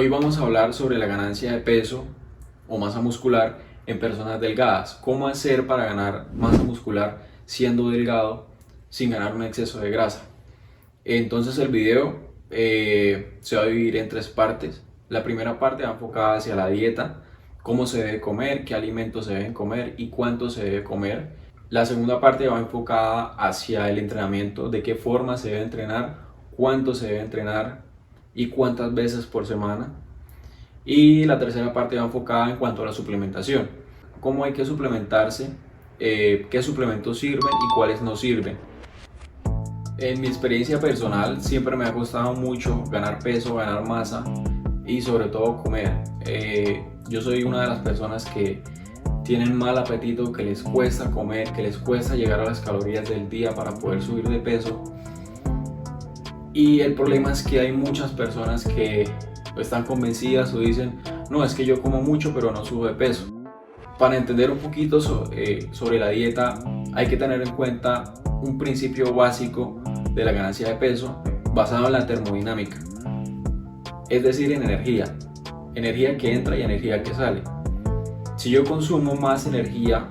Hoy vamos a hablar sobre la ganancia de peso o masa muscular en personas delgadas. ¿Cómo hacer para ganar masa muscular siendo delgado sin ganar un exceso de grasa? Entonces el video se va a dividir en tres partes. La primera parte va enfocada hacia la dieta, cómo se debe comer, qué alimentos se deben comer y cuánto se debe comer. La segunda parte va enfocada hacia el entrenamiento, de qué forma se debe entrenar, cuánto se debe entrenar y cuántas veces por semana. Y la tercera parte va enfocada en cuanto a la suplementación, cómo hay que suplementarse, qué suplementos sirven y cuáles no sirven. En mi experiencia personal siempre me ha costado mucho ganar peso, ganar masa y sobre todo comer. Yo soy una de las personas que tienen mal apetito, que les cuesta comer, que les cuesta llegar a las calorías del día para poder subir de peso. Y el problema es que hay muchas personas que están convencidas o dicen, no, es que yo como mucho pero no subo de peso. Para entender un poquito sobre la dieta hay que tener en cuenta un principio básico de la ganancia de peso basado en la termodinámica, es decir, en energía que entra y energía que sale. Si yo consumo más energía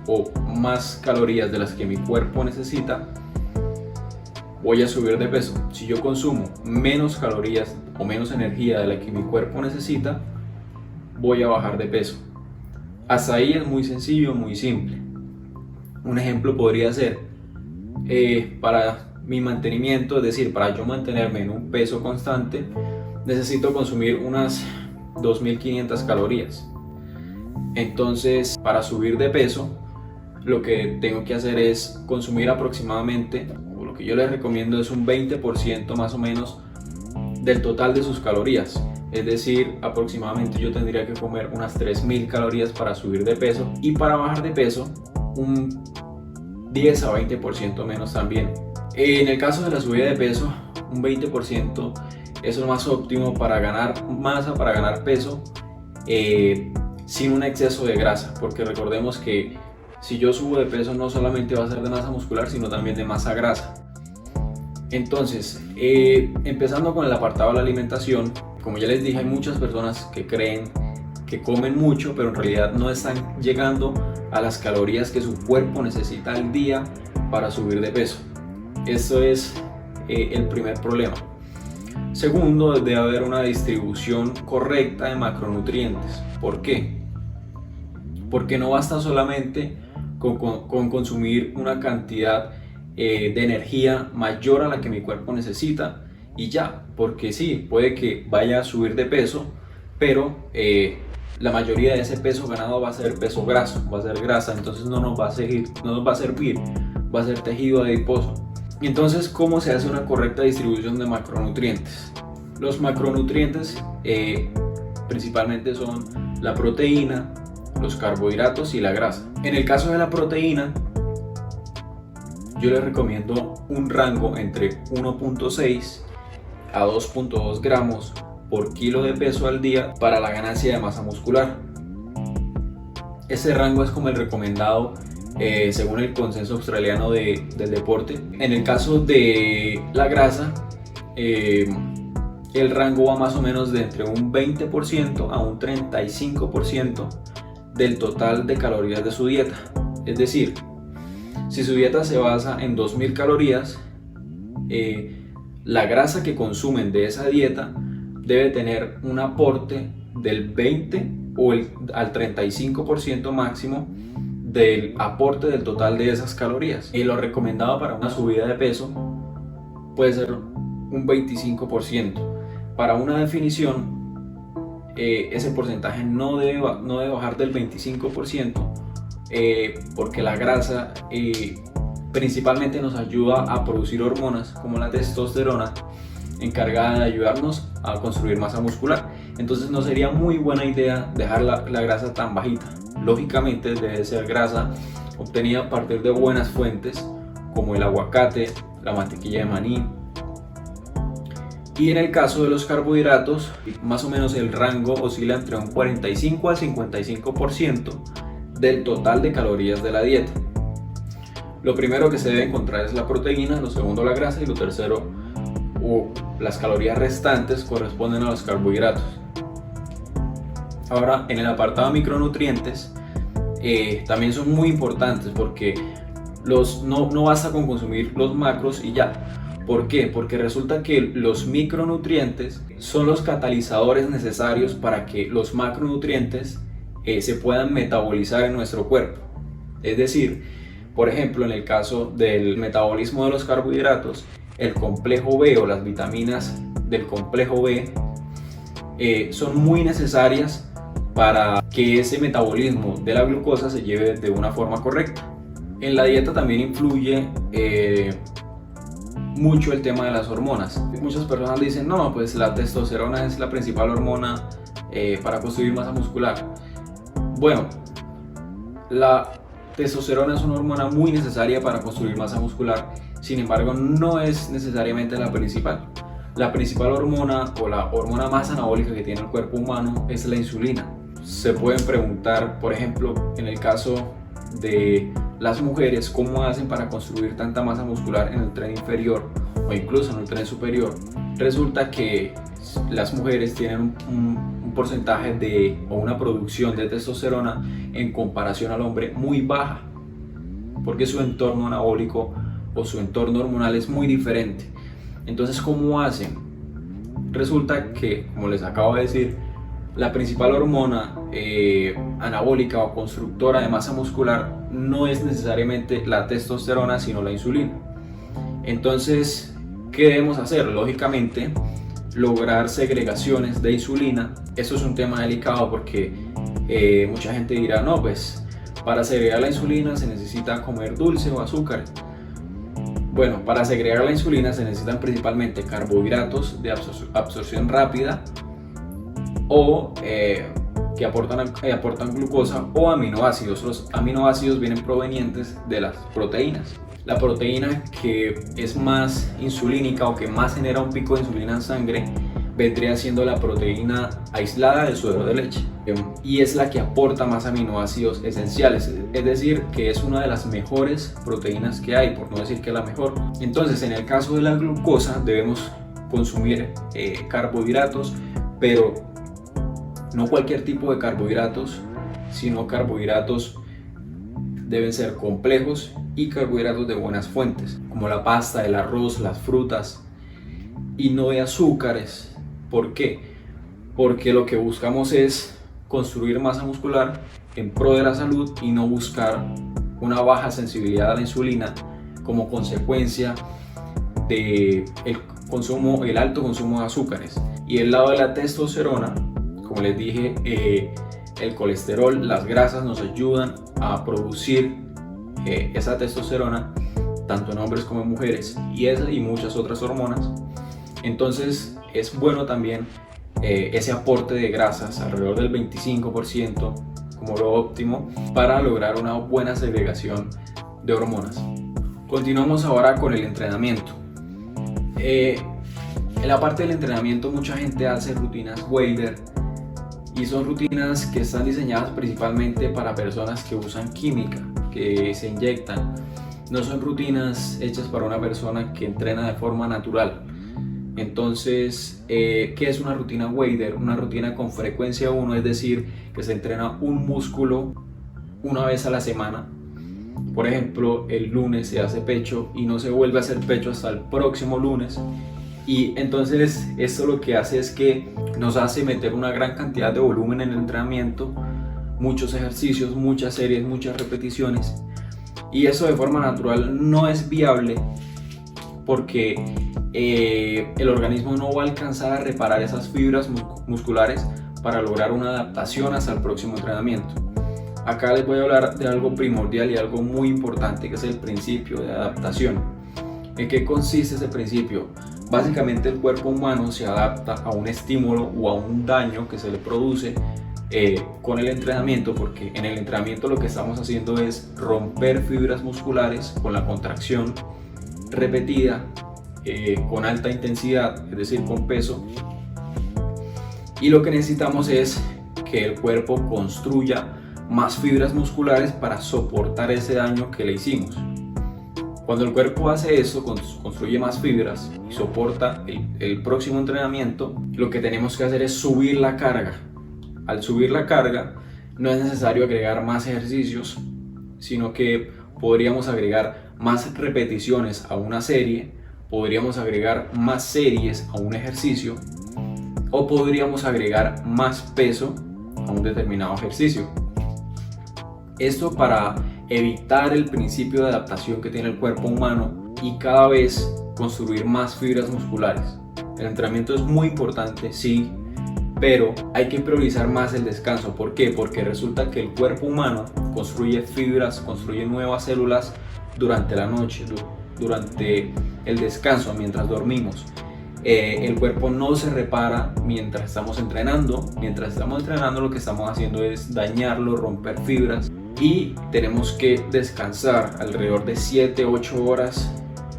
o más calorías de las que mi cuerpo necesita, voy a subir de peso. Si yo consumo menos calorías o menos energía de la que mi cuerpo necesita, voy a bajar de peso. Hasta ahí es muy sencillo, muy simple. Un ejemplo podría ser, para mi mantenimiento, es decir, para yo mantenerme en un peso constante, necesito consumir unas 2500 calorías. Entonces, para subir de peso, lo que tengo que hacer es consumir aproximadamente, o lo que yo les recomiendo es un 20% más o menos del total de sus calorías. Es decir, aproximadamente yo tendría que comer unas 3000 calorías para subir de peso, y para bajar de peso un 10 a 20% menos también. En el caso de la subida de peso, un 20% es lo más óptimo para ganar masa, para ganar peso, sin un exceso de grasa, porque recordemos que si yo subo de peso no solamente va a ser de masa muscular, sino también de masa grasa. Entonces, empezando con el apartado de la alimentación, como ya les dije, hay muchas personas que creen que comen mucho, pero en realidad no están llegando a las calorías que su cuerpo necesita al día para subir de peso. Eso es el primer problema. Segundo, debe haber una distribución correcta de macronutrientes. ¿Por qué? Porque no basta solamente con consumir una cantidad de energía mayor a la que mi cuerpo necesita y ya, porque sí, puede que vaya a subir de peso, pero la mayoría de ese peso ganado va a ser peso graso, va a ser grasa, entonces no nos va a servir, va a ser tejido adiposo. Entonces, ¿cómo se hace una correcta distribución de macronutrientes? Los macronutrientes principalmente son la proteína, los carbohidratos y la grasa. En el caso de la proteína, yo les recomiendo un rango entre 1.6 a 2.2 gramos por kilo de peso al día para la ganancia de masa muscular. Ese rango es como el recomendado según el consenso australiano del deporte. En el caso de la grasa, el rango va más o menos de entre un 20% a un 35% del total de calorías de su dieta. Es decir, si su dieta se basa en 2000 calorías, la grasa que consumen de esa dieta debe tener un aporte del 20 o al 35% máximo del aporte del total de esas calorías. Y lo recomendado para una subida de peso puede ser un 25%. Para una definición, ese porcentaje no debe bajar del 25%, porque la grasa principalmente nos ayuda a producir hormonas como la testosterona, encargada de ayudarnos a construir masa muscular. Entonces no sería muy buena idea dejar la grasa tan bajita. Lógicamente debe ser grasa obtenida a partir de buenas fuentes como el aguacate, la mantequilla de maní. Y en el caso de los carbohidratos, más o menos el rango oscila entre un 45 al 55% del total de calorías de la dieta. Lo primero que se debe encontrar es la proteína, lo segundo la grasa y lo tercero o las calorías restantes corresponden a los carbohidratos. Ahora, en el apartado de micronutrientes, también son muy importantes porque no basta con consumir los macros y ya. ¿Por qué? Porque resulta que los micronutrientes son los catalizadores necesarios para que los macronutrientes se puedan metabolizar en nuestro cuerpo. Es decir, por ejemplo, en el caso del metabolismo de los carbohidratos, el complejo B o las vitaminas del complejo B son muy necesarias para que ese metabolismo de la glucosa se lleve de una forma correcta. En la dieta también influye mucho el tema de las hormonas. Muchas personas dicen, no, pues la testosterona es la principal hormona para construir masa muscular. Bueno, la testosterona es una hormona muy necesaria para construir masa muscular, sin embargo no es necesariamente la principal. La principal hormona o la hormona más anabólica que tiene el cuerpo humano es la insulina. Se pueden preguntar, por ejemplo, en el caso de las mujeres, cómo hacen para construir tanta masa muscular en el tren inferior o incluso en el tren superior. Resulta que las mujeres tienen un porcentaje o una producción de testosterona en comparación al hombre muy baja, porque su entorno anabólico o su entorno hormonal es muy diferente. Entonces, ¿cómo hacen? Resulta que, como les acabo de decir, la principal hormona anabólica o constructora de masa muscular no es necesariamente la testosterona, sino la insulina. Entonces, ¿qué debemos hacer? Lógicamente, lograr segregaciones de insulina. Esto es un tema delicado porque mucha gente dirá, no, pues para segregar la insulina se necesita comer dulce o azúcar. Bueno, para segregar la insulina se necesitan principalmente carbohidratos de absorción rápida o que aportan glucosa o aminoácidos. Los aminoácidos vienen provenientes de las proteínas. La proteína que es más insulínica o que más genera un pico de insulina en sangre vendría siendo la proteína aislada del suero de leche y es la que aporta más aminoácidos esenciales, es decir, que es una de las mejores proteínas que hay, por no decir que la mejor. Entonces, en el caso de la glucosa debemos consumir carbohidratos, pero no cualquier tipo de carbohidratos, sino carbohidratos deben ser complejos y carbohidratos de buenas fuentes, como la pasta, el arroz, las frutas, y no de azúcares. ¿Por qué? Porque lo que buscamos es construir masa muscular en pro de la salud y no buscar una baja sensibilidad a la insulina como consecuencia del alto consumo de azúcares. Y el lado de la testosterona, como les dije, el colesterol, las grasas nos ayudan a producir esa testosterona, tanto en hombres como en mujeres, y esa y muchas otras hormonas. Entonces es bueno también ese aporte de grasas, alrededor del 25% como lo óptimo, para lograr una buena segregación de hormonas. Continuamos ahora con el entrenamiento. En la parte del entrenamiento mucha gente hace rutinas Wader y son rutinas que están diseñadas principalmente para personas que usan química, que se inyectan. No son rutinas hechas para una persona que entrena de forma natural. Entonces, ¿qué es una rutina Wader? Una rutina con frecuencia 1, es decir, que se entrena un músculo una vez a la semana. Por ejemplo, el lunes se hace pecho y no se vuelve a hacer pecho hasta el próximo lunes. Y entonces esto lo que hace es que nos hace meter una gran cantidad de volumen en el entrenamiento, muchos ejercicios, muchas series, muchas repeticiones. Y eso de forma natural no es viable porque el organismo no va a alcanzar a reparar esas fibras musculares para lograr una adaptación hasta el próximo entrenamiento. Acá les voy a hablar de algo primordial y algo muy importante, que es el principio de adaptación. ¿En qué consiste ese principio? Básicamente el cuerpo humano se adapta a un estímulo o a un daño que se le produce con el entrenamiento, porque en el entrenamiento lo que estamos haciendo es romper fibras musculares con la contracción repetida, con alta intensidad, es decir, con peso, y lo que necesitamos es que el cuerpo construya más fibras musculares para soportar ese daño que le hicimos. Cuando el cuerpo hace eso, construye más fibras y soporta el próximo entrenamiento, lo que tenemos que hacer es subir la carga. Al subir la carga, no es necesario agregar más ejercicios, sino que podríamos agregar más repeticiones a una serie, podríamos agregar más series a un ejercicio, o podríamos agregar más peso a un determinado ejercicio. Esto para evitar el principio de adaptación que tiene el cuerpo humano y cada vez construir más fibras musculares. El entrenamiento es muy importante, sí, pero hay que priorizar más el descanso. ¿Por qué? Porque resulta que el cuerpo humano construye fibras, construye nuevas células durante la noche, durante el descanso, mientras dormimos. El cuerpo no se repara mientras estamos entrenando. Mientras estamos entrenando, lo que estamos haciendo es dañarlo, romper fibras, y tenemos que descansar alrededor de 7-8 horas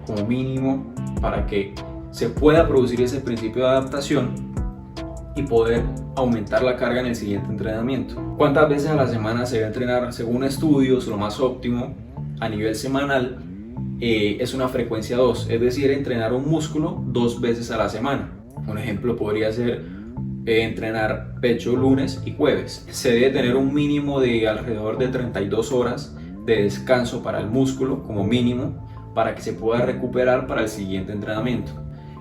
como mínimo para que se pueda producir ese principio de adaptación y poder aumentar la carga en el siguiente entrenamiento. ¿Cuántas veces a la semana se debe entrenar? Según estudios, lo más óptimo a nivel semanal es una frecuencia 2, es decir, entrenar un músculo 2 veces a la semana. Un ejemplo podría ser entrenar pecho lunes y jueves. Se debe tener un mínimo de alrededor de 32 horas de descanso para el músculo como mínimo, para que se pueda recuperar para el siguiente entrenamiento.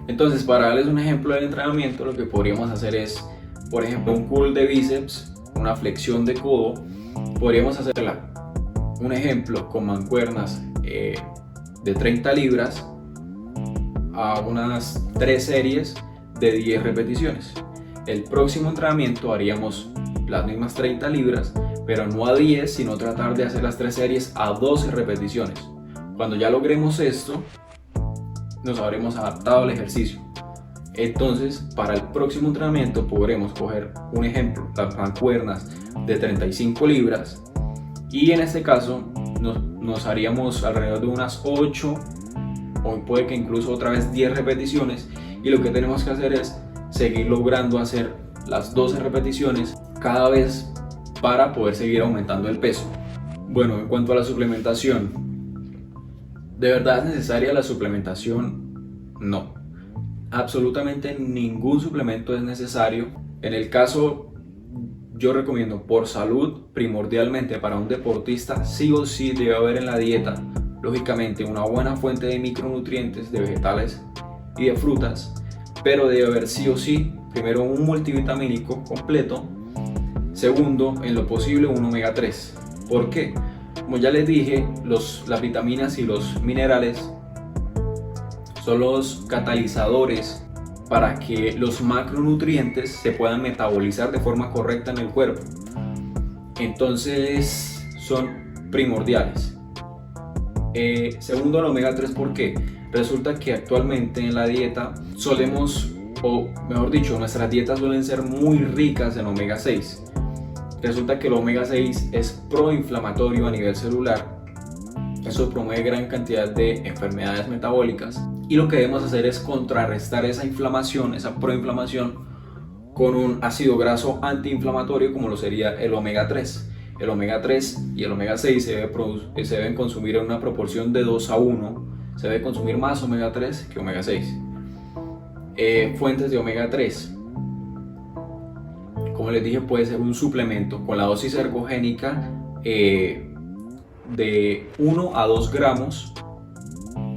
Entonces, para darles un ejemplo del entrenamiento, lo que podríamos hacer es, por ejemplo, un curl de bíceps, una flexión de codo. Podríamos hacerla, un ejemplo, con mancuernas de 30 libras a unas 3 series de 10 repeticiones. El próximo entrenamiento haríamos las mismas 30 libras, pero no a 10, sino tratar de hacer las 3 series a 12 repeticiones. Cuando ya logremos esto, nos habremos adaptado al ejercicio. Entonces, para el próximo entrenamiento podremos coger un ejemplo, las mancuernas de 35 libras, y en este caso nos haríamos alrededor de unas 8 o puede que incluso otra vez 10 repeticiones, y lo que tenemos que hacer es seguir logrando hacer las 12 repeticiones cada vez para poder seguir aumentando el peso. Bueno, en cuanto a la suplementación, ¿de verdad es necesaria la suplementación? No, absolutamente ningún suplemento es necesario. En el caso, yo recomiendo por salud, primordialmente para un deportista, sí o sí debe haber en la dieta, lógicamente, una buena fuente de micronutrientes de vegetales y de frutas, pero debe haber sí o sí, primero, un multivitamínico completo, segundo, en lo posible un omega 3. ¿Por qué? Como ya les dije, las vitaminas y los minerales son los catalizadores para que los macronutrientes se puedan metabolizar de forma correcta en el cuerpo. Entonces son primordiales. Segundo, el omega 3, ¿por qué? Resulta que actualmente en la dieta solemos, o mejor dicho, nuestras dietas suelen ser muy ricas en omega 6. Resulta que el omega 6 es proinflamatorio a nivel celular. Eso promueve gran cantidad de enfermedades metabólicas, y lo que debemos hacer es contrarrestar esa inflamación, esa proinflamación, con un ácido graso antiinflamatorio como lo sería el omega 3. El omega 3 y el omega 6 se deben consumir en una proporción de 2:1. Se debe consumir más omega 3 que omega 6. Fuentes de omega 3. Como les dije, puede ser un suplemento con la dosis ergogénica de 1 a 2 gramos.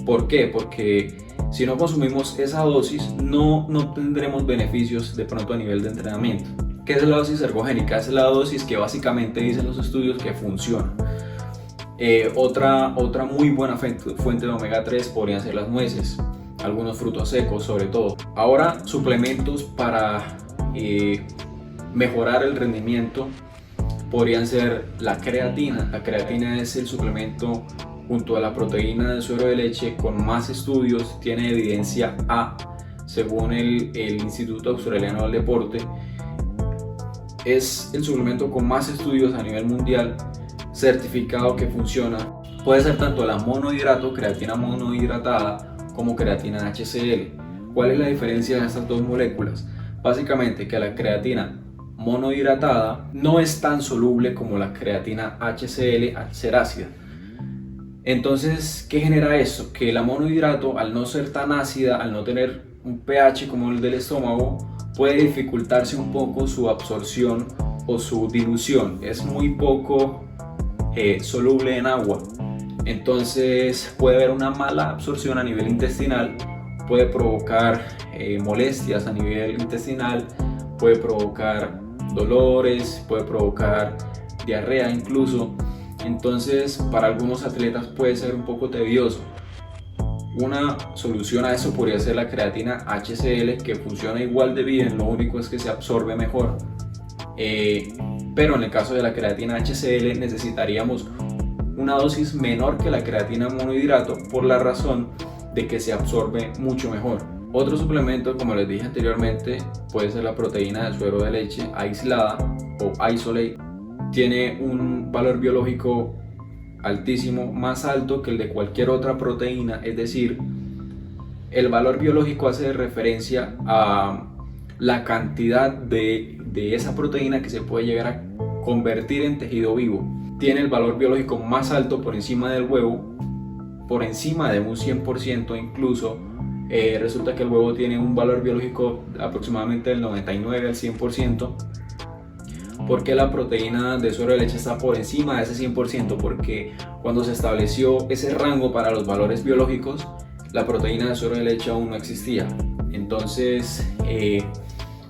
¿Por qué? Porque si no consumimos esa dosis, no tendremos beneficios de pronto a nivel de entrenamiento. ¿Qué es la dosis ergogénica? Es la dosis que básicamente dicen los estudios que funciona. Otra muy buena fuente de omega 3 podrían ser las nueces, algunos frutos secos sobre todo. Ahora, suplementos para mejorar el rendimiento podrían ser la creatina. La creatina es el suplemento junto a la proteína de suero de leche con más estudios, tiene evidencia A, según el Instituto Australiano del Deporte. Es el suplemento con más estudios a nivel mundial, certificado que funciona. Puede ser tanto la monohidrato, creatina monohidratada, como creatina HCl. ¿Cuál es la diferencia de estas dos moléculas? Básicamente que la creatina monohidratada no es tan soluble como la creatina HCl al ser ácida. Entonces, ¿qué genera eso? Que la monohidrato, al no ser tan ácida, al no tener un pH como el del estómago, puede dificultarse un poco su absorción o su dilución. Es muy poco soluble en agua. Entonces puede haber una mala absorción a nivel intestinal, puede provocar molestias a nivel intestinal, puede provocar dolores, puede provocar diarrea incluso. Entonces para algunos atletas puede ser un poco tedioso. Una solución a eso podría ser la creatina HCl, que funciona igual de bien, lo único es que se absorbe mejor. Pero en el caso de la creatina HCl necesitaríamos una dosis menor que la creatina monohidrato por la razón de que se absorbe mucho mejor. Otro suplemento, como les dije anteriormente, puede ser la proteína de suero de leche aislada o isolate. Tiene un valor biológico altísimo, más alto que el de cualquier otra proteína, es decir, el valor biológico hace referencia a la cantidad de esa proteína que se puede llegar a convertir en tejido vivo. Tiene el valor biológico más alto por encima del huevo, por encima de un 100% incluso. Resulta que el huevo tiene un valor biológico aproximadamente del 99 al 100%. ¿Por qué la proteína de suero de leche está por encima de ese 100%? Porque cuando se estableció ese rango para los valores biológicos, la proteína de suero de leche aún no existía. Entonces,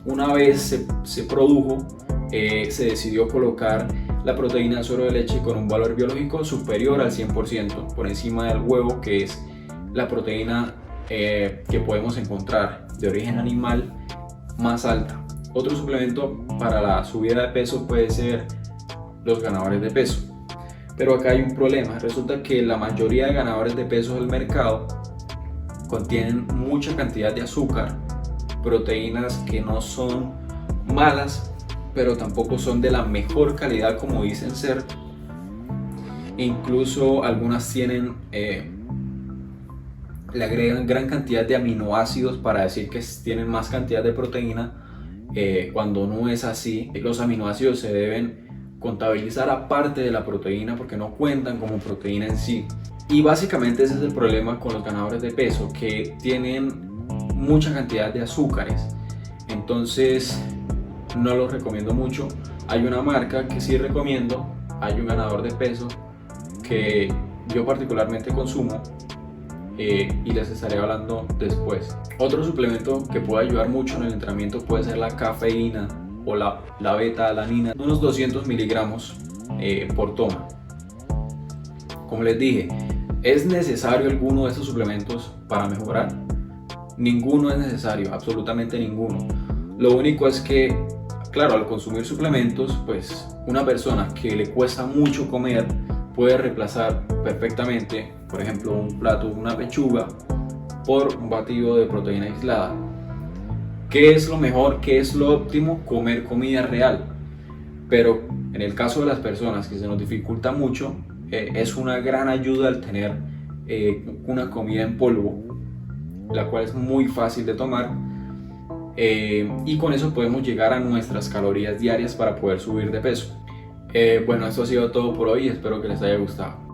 una vez se produjo, se decidió colocar la proteína de suero de leche con un valor biológico superior al 100%, por encima del huevo, que es la proteína que podemos encontrar de origen animal más alta. Otro suplemento para la subida de peso puede ser los ganadores de peso. Pero acá hay un problema. Resulta que la mayoría de ganadores de peso del mercado contienen mucha cantidad de azúcar, proteínas que no son malas, pero tampoco son de la mejor calidad como dicen ser. Incluso algunas tienen, le agregan gran cantidad de aminoácidos para decir que tienen más cantidad de proteína, cuando no es así. Los aminoácidos se deben contabilizar aparte de la proteína porque no cuentan como proteína en sí. Y básicamente ese es el problema con los ganadores de peso, que tienen mucha cantidad de azúcares. Entonces no los recomiendo mucho. Hay una marca que sí recomiendo, hay un ganador de peso que yo particularmente consumo, y les estaré hablando después. Otro suplemento que puede ayudar mucho en el entrenamiento puede ser la cafeína o la beta-alanina, unos 200 miligramos por toma. Como les dije, ¿es necesario alguno de estos suplementos para mejorar? Ninguno es necesario, absolutamente ninguno. Lo único es que, claro, al consumir suplementos, pues una persona que le cuesta mucho comer puede reemplazar perfectamente, por ejemplo, un plato, una pechuga, por un batido de proteína aislada. ¿Qué es lo mejor? ¿Qué es lo óptimo? Comer comida real. Pero en el caso de las personas que se nos dificulta mucho, es una gran ayuda el tener una comida en polvo, la cual es muy fácil de tomar, y con eso podemos llegar a nuestras calorías diarias para poder subir de peso. Bueno, esto ha sido todo por hoy, espero que les haya gustado.